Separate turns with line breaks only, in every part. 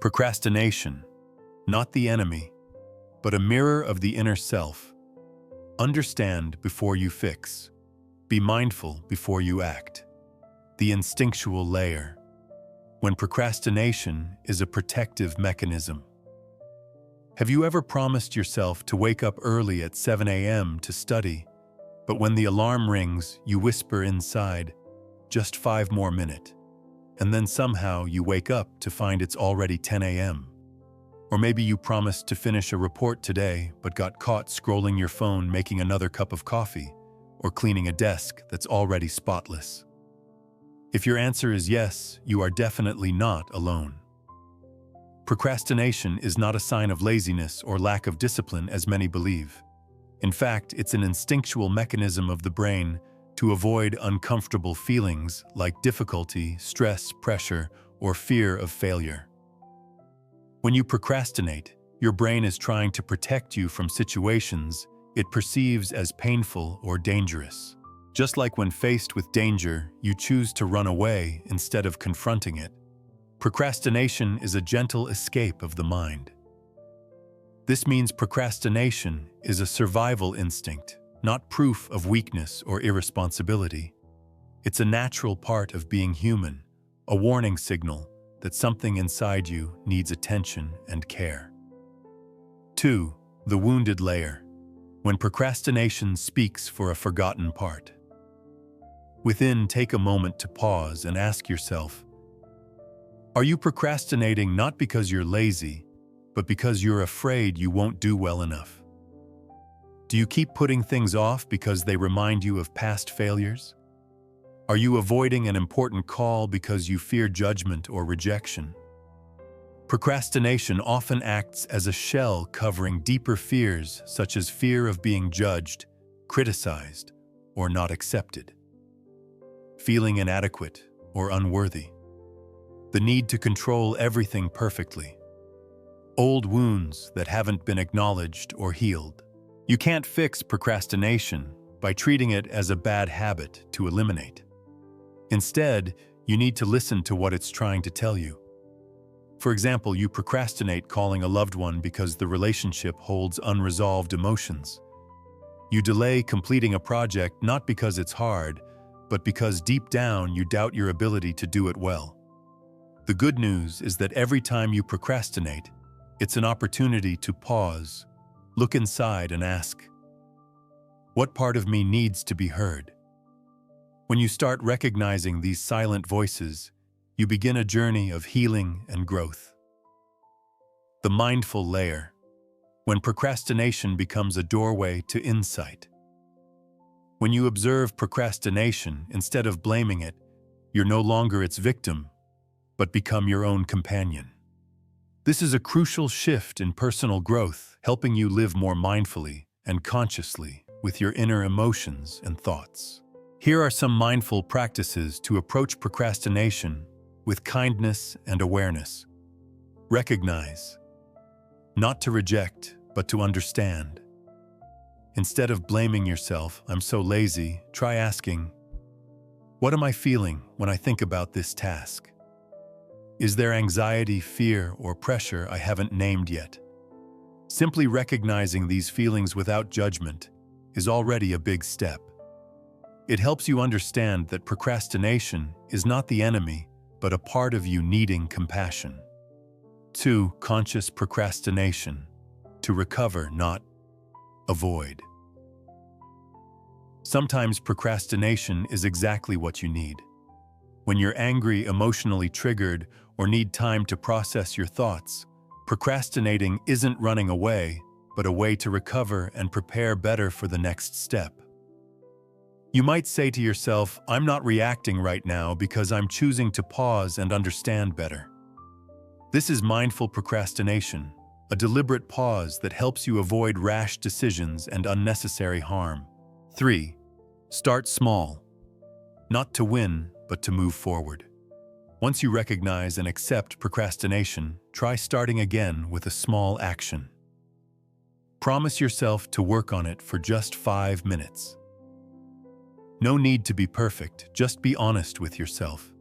Procrastination, not the enemy, but a mirror of the inner self. Understand before you fix. Be mindful before you act. The instinctual layer. When procrastination is a protective mechanism. Have you ever promised yourself to wake up early at 7 a.m. to study, but when the alarm rings, you whisper inside, "Just 5 more minutes," and then somehow you wake up to find it's already 10 a.m.? Or maybe you promised to finish a report today, but got caught scrolling your phone making another cup of coffee, or cleaning a desk that's already spotless. If your answer is yes, you are definitely not alone. Procrastination is not a sign of laziness or lack of discipline as many believe. In fact, it's an instinctual mechanism of the brain to avoid uncomfortable feelings like difficulty, stress, pressure, or fear of failure. When you procrastinate, your brain is trying to protect you from situations it perceives as painful or dangerous. Just like when faced with danger, you choose to run away instead of confronting it. Procrastination is a gentle escape of the mind. This means procrastination is a survival instinct, not proof of weakness or irresponsibility. It's a natural part of being human, a warning signal that something inside you needs attention and care. 2. The wounded layer. When procrastination speaks for a forgotten part. Within, take a moment to pause and ask yourself, are you procrastinating not because you're lazy, but because you're afraid you won't do well enough? Do you keep putting things off because they remind you of past failures? Are you avoiding an important call because you fear judgment or rejection? Procrastination often acts as a shell covering deeper fears such as fear of being judged, criticized, or not accepted. Feeling inadequate or unworthy. The need to control everything perfectly. Old wounds that haven't been acknowledged or healed. You can't fix procrastination by treating it as a bad habit to eliminate. Instead, you need to listen to what it's trying to tell you. For example, you procrastinate calling a loved one because the relationship holds unresolved emotions. You delay completing a project not because it's hard, but because deep down you doubt your ability to do it well. The good news is that every time you procrastinate, it's an opportunity to pause, look inside and ask, what part of me needs to be heard? When you start recognizing these silent voices, you begin a journey of healing and growth. The mindful layer. When procrastination becomes a doorway to insight. When you observe procrastination instead of blaming it, you're no longer its victim, but become your own companion. This is a crucial shift in personal growth, helping you live more mindfully and consciously with your inner emotions and thoughts. Here are some mindful practices to approach procrastination with kindness and awareness. Recognize. Not to reject, but to understand. Instead of blaming yourself, "I'm so lazy," try asking, what am I feeling when I think about this task? Is there anxiety, fear, or pressure I haven't named yet? Simply recognizing these feelings without judgment is already a big step. It helps you understand that procrastination is not the enemy, but a part of you needing compassion. 2. Conscious procrastination. To recover, not avoid. Sometimes procrastination is exactly what you need. When you're angry, emotionally triggered, or need time to process your thoughts, procrastinating isn't running away, but a way to recover and prepare better for the next step. You might say to yourself, I'm not reacting right now because I'm choosing to pause and understand better. This is mindful procrastination, a deliberate pause that helps you avoid rash decisions and unnecessary harm. 3. Start small. Not to win, but to move forward. Once you recognize and accept procrastination, try starting again with a small action. Promise yourself to work on it for just 5 minutes. No need to be perfect, just be honest with yourself.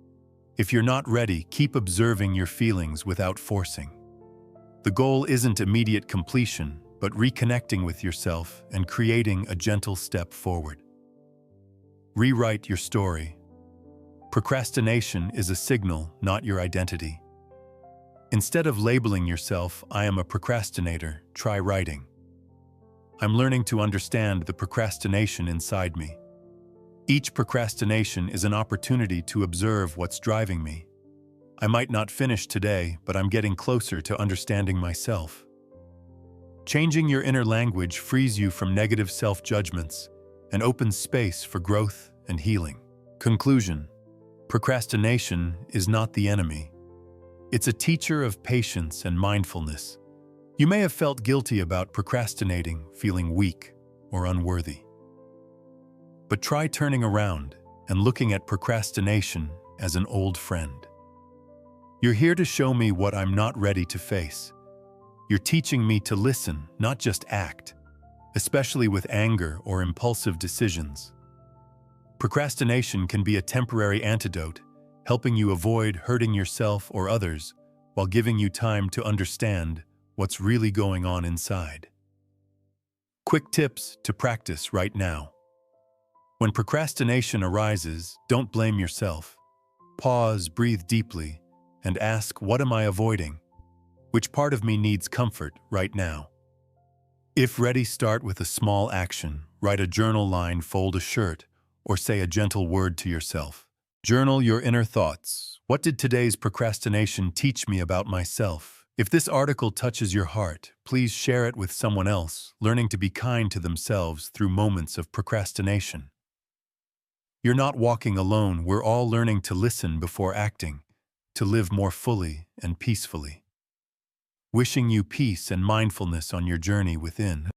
If you're not ready, keep observing your feelings without forcing. The goal isn't immediate completion, but reconnecting with yourself and creating a gentle step forward. Rewrite your story. Procrastination is a signal, not your identity. Instead of labeling yourself, "I am a procrastinator," try writing, "I'm learning to understand the procrastination inside me." Each procrastination is an opportunity to observe what's driving me. I might not finish today, but I'm getting closer to understanding myself. Changing your inner language frees you from negative self-judgments and opens space for growth and healing. Conclusion: procrastination is not the enemy. It's a teacher of patience and mindfulness. You may have felt guilty about procrastinating, feeling weak or unworthy. But try turning around and looking at procrastination as an old friend. You're here to show me what I'm not ready to face. You're teaching me to listen, not just act, especially with anger or impulsive decisions. Procrastination can be a temporary antidote, helping you avoid hurting yourself or others while giving you time to understand what's really going on inside. Quick tips to practice right now. When procrastination arises, don't blame yourself. Pause, breathe deeply, and ask, what am I avoiding? Which part of me needs comfort right now? If ready, start with a small action. Write a journal line, fold a shirt, or say a gentle word to yourself. Journal your inner thoughts. What did today's procrastination teach me about myself? If this article touches your heart, please share it with someone else, learning to be kind to themselves through moments of procrastination. You're not walking alone. We're all learning to listen before acting, to live more fully and peacefully. Wishing you peace and mindfulness on your journey within.